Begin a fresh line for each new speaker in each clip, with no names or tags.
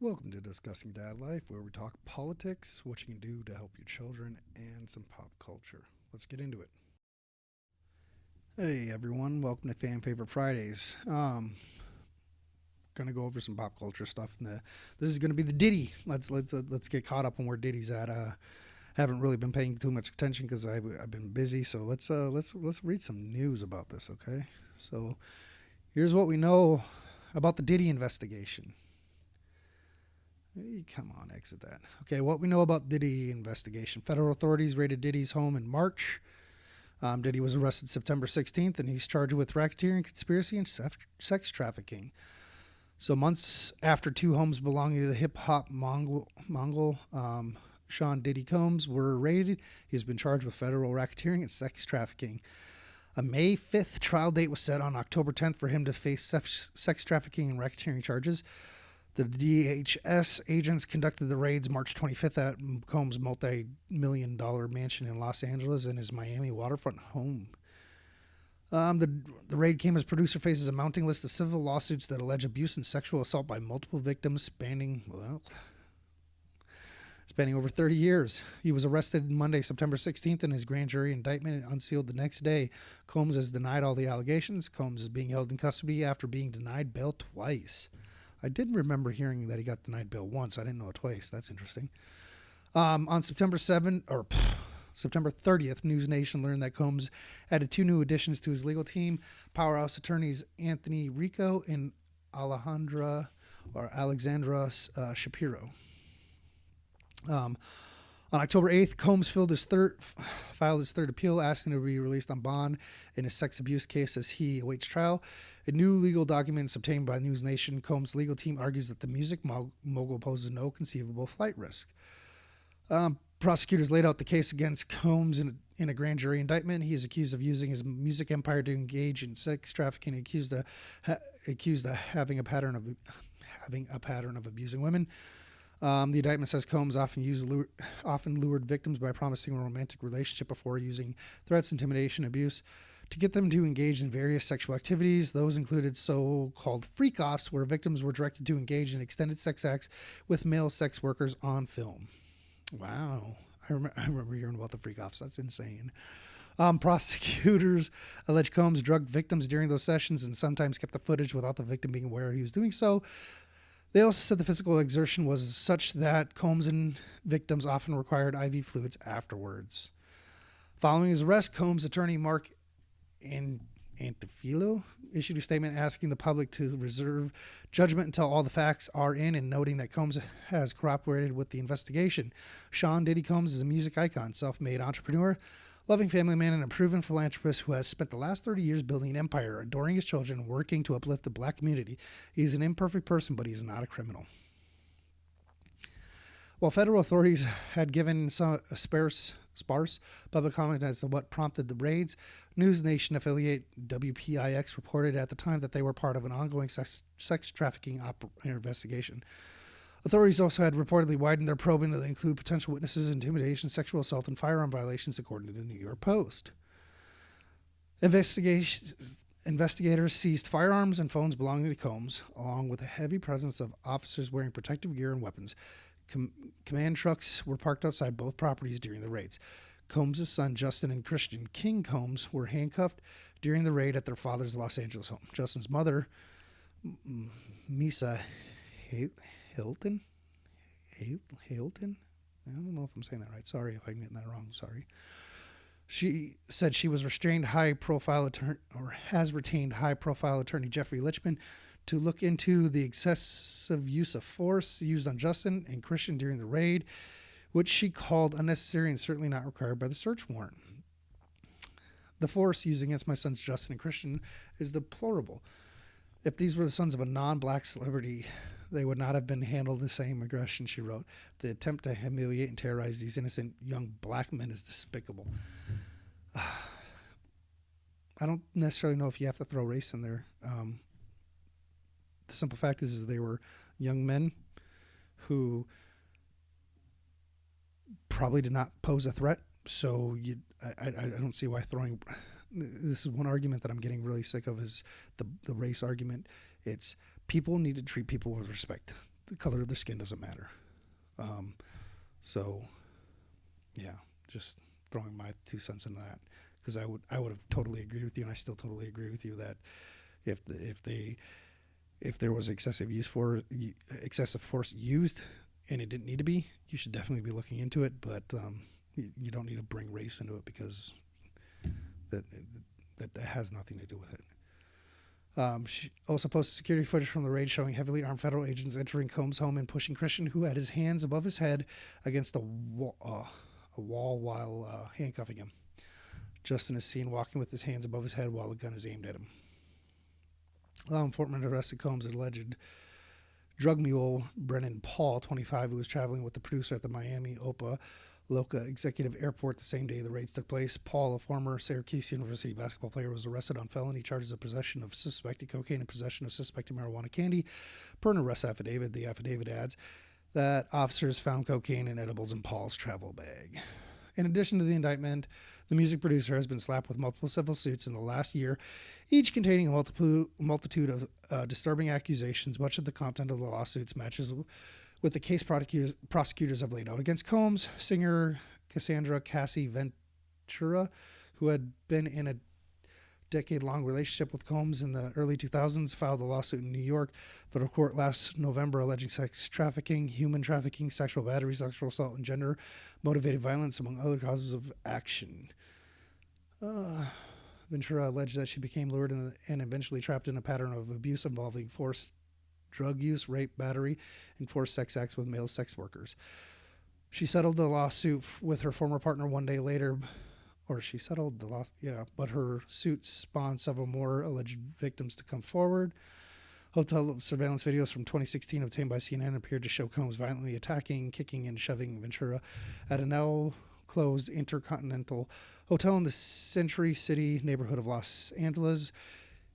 Welcome to Discussing Dad Life, where we talk politics, what you can do to help your children, and some pop culture. Let's get into it. Hey everyone, welcome to Fan Favorite Fridays. Gonna go over some pop culture stuff. This is gonna be the Diddy. Let's get caught up on where Diddy's at. Haven't really been paying too much attention because I've been busy. So let's read some news about this. Okay. So here's what we know about the Diddy investigation. Come on, exit that. Okay, what we know about Diddy investigation. Federal authorities raided Diddy's home in March. Diddy was arrested September 16th, and he's charged with racketeering, conspiracy, and sex trafficking. So months after two homes belonging to the hip-hop Mongol Sean Diddy Combs were raided, he's been charged with federal racketeering and sex trafficking. A May 5th trial date was set on October 10th for him to face sex trafficking and racketeering charges. The DHS agents conducted the raids March 25th at Combs' multi-million-dollar mansion in Los Angeles and his Miami waterfront home. The raid came as producer faces a mounting list of civil lawsuits that allege abuse and sexual assault by multiple victims spanning over 30 years. He was arrested Monday, September 16th, and his grand jury indictment unsealed the next day. Combs has denied all the allegations. Combs is being held in custody after being denied bail twice. I did remember hearing that he got denied bail once. I didn't know it twice. That's interesting. On September 30th, News Nation learned that Combs added two new additions to his legal team, powerhouse attorneys Anthony Rico and Alexandra Shapiro. On October 8th, Combs filed his third appeal, asking to be released on bond in his sex abuse case as he awaits trial. In new legal documents obtained by News Nation, Combs' legal team argues that the music mogul poses no conceivable flight risk. Prosecutors laid out the case against Combs in a grand jury indictment. He is accused of using his music empire to engage in sex trafficking, accused of having a pattern of abusing women. The indictment says Combs often lured victims by promising a romantic relationship before using threats, intimidation, abuse to get them to engage in various sexual activities. Those included so-called freak-offs, where victims were directed to engage in extended sex acts with male sex workers on film. Wow. I remember hearing about the freak-offs. That's insane. Prosecutors allege Combs drugged victims during those sessions and sometimes kept the footage without the victim being aware he was doing so. They also said the physical exertion was such that Combs and victims often required IV fluids afterwards. Following his arrest, Combs' attorney Mark Antefilo issued a statement asking the public to reserve judgment until all the facts are in, and noting that Combs has cooperated with the investigation. Sean Diddy Combs is a music icon, self-made entrepreneur, loving family man, and a proven philanthropist who has spent the last 30 years building an empire, adoring his children, and working to uplift the black community. He's an imperfect person, but he's not a criminal. While federal authorities had given some sparse public comment as to what prompted the raids, News Nation affiliate WPIX reported at the time that they were part of an ongoing sex trafficking investigation. Authorities also had reportedly widened their probing to include potential witnesses, intimidation, sexual assault, and firearm violations, according to the New York Post. Investigators seized firearms and phones belonging to Combs, along with a heavy presence of officers wearing protective gear and weapons. Command trucks were parked outside both properties during the raids. Combs' son, Justin, and Christian King Combs were handcuffed during the raid at their father's Los Angeles home. Justin's mother, Misa Hilton? I don't know if I'm saying that right. Sorry if I'm getting that wrong. Sorry. She said she was has retained high-profile attorney Jeffrey Lichman to look into the excessive use of force used on Justin and Christian during the raid, which she called unnecessary and certainly not required by the search warrant. The force used against my sons Justin and Christian is deplorable. If these were the sons of a non-black celebrity, they would not have been handled the same aggression, she wrote. The attempt to humiliate and terrorize these innocent young black men is despicable. I don't necessarily know if you have to throw race in there. The simple fact is they were young men who probably did not pose a threat. So I don't see why throwing. This is one argument that I'm getting really sick of, is the race argument. It's people need to treat people with respect. the color of their skin doesn't matter. Um, so yeah, just throwing my 2 cents into that, because I would have totally agreed with you, and I still totally agree with you that if there was excessive force used and it didn't need to be, you should definitely be looking into it. But you don't need to bring race into it, because that that has nothing to do with it. She also posted security footage from the raid showing heavily armed federal agents entering Combs' home and pushing Christian, who had his hands above his head against a wall while handcuffing him. Justin is seen walking with his hands above his head while a gun is aimed at him. Law enforcement arrested Combs' alleged drug mule Brennan Paul, 25, who was traveling with the producer at the Miami Opa Loca Executive Airport the same day the raids took place. Paul, a former Syracuse University basketball player, was arrested on felony charges of possession of suspected cocaine and possession of suspected marijuana candy. Per an arrest affidavit, the affidavit adds that officers found cocaine and edibles in Paul's travel bag. In addition to the indictment, the music producer has been slapped with multiple civil suits in the last year, each containing a multitude of disturbing accusations. Much of the content of the lawsuits matches with the case prosecutors have laid out against Combs. Singer Cassandra Cassie Ventura, who had been in a decade-long relationship with Combs in the early 2000s, filed a lawsuit in New York federal court last November alleging sex trafficking, human trafficking, sexual battery, sexual assault, and gender-motivated violence, among other causes of action. Ventura alleged that she became lured and eventually trapped in a pattern of abuse involving forced drug use, rape, battery, and forced sex acts with male sex workers. She settled the lawsuit with her former partner one day later, but her suit spawned several more alleged victims to come forward. Hotel surveillance videos from 2016 obtained by CNN appeared to show Combs violently attacking, kicking, and shoving Ventura at a now closed Intercontinental Hotel in the Century City neighborhood of Los Angeles.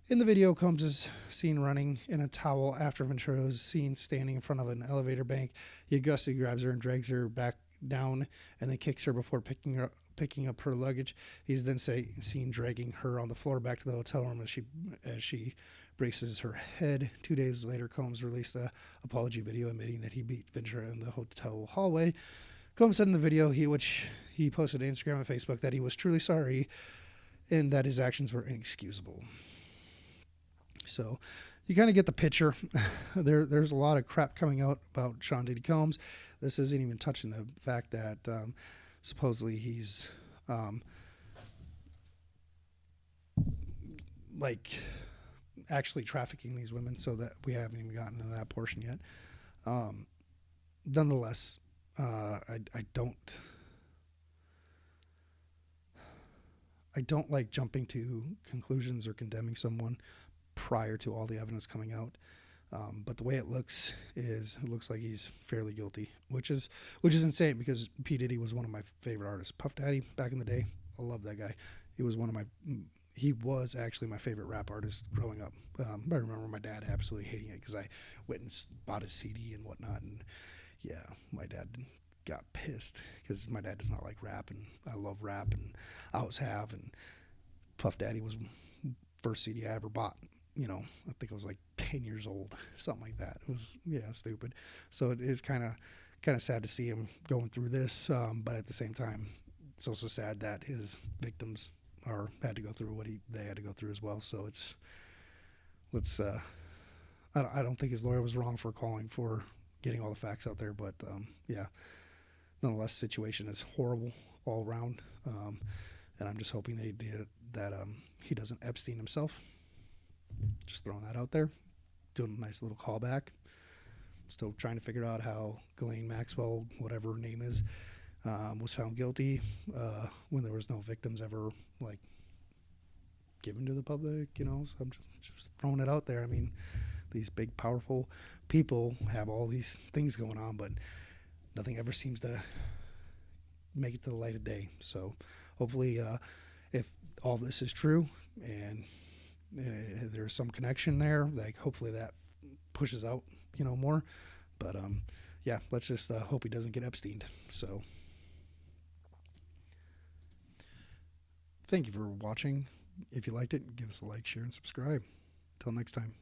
In the video, Combs is seen running in a towel after Ventura is seen standing in front of an elevator bank. He aggressively grabs her and drags her back down and then kicks her before picking up her luggage. He's then seen dragging her on the floor back to the hotel room as she braces her head. 2 days later, Combs released an apology video admitting that he beat Ventura in the hotel hallway. Combs said in the video, which he posted on Instagram and Facebook, that he was truly sorry and that his actions were inexcusable. So you kind of get the picture. There's a lot of crap coming out about Sean Diddy Combs. This isn't even touching the fact that supposedly he's like actually trafficking these women, so that we haven't even gotten to that portion yet. Nonetheless, I don't like jumping to conclusions or condemning someone prior to all the evidence coming out. But the way it looks like he's fairly guilty, which is insane, because P. Diddy was one of my favorite artists. Puff Daddy, back in the day, I love that guy. He was actually my favorite rap artist growing up. I remember my dad absolutely hating it because I went and bought his CD and whatnot. And yeah, my dad got pissed because my dad does not like rap, and I love rap, and I always have. And Puff Daddy was the first CD I ever bought. I think I was like 10 years old, something like that. It was, stupid. So it is kind of sad to see him going through this. But at the same time, it's also sad that his victims had to go through what they had to go through as well. So I don't think his lawyer was wrong for calling for getting all the facts out there. But nonetheless, the situation is horrible all around. And I'm just hoping that he doesn't Epstein himself. Just throwing that out there. Doing a nice little callback. Still trying to figure out how Ghislaine Maxwell, whatever her name is, was found guilty when there was no victims ever given to the public. So I'm just throwing it out there. I mean, these big powerful people have all these things going on, but nothing ever seems to make it to the light of day. So hopefully, if all this is true and there's some connection there, hopefully that pushes out more. But let's just hope he doesn't get Epsteined. So thank you for watching. If you liked it, give us a like, share, and subscribe. Till next time.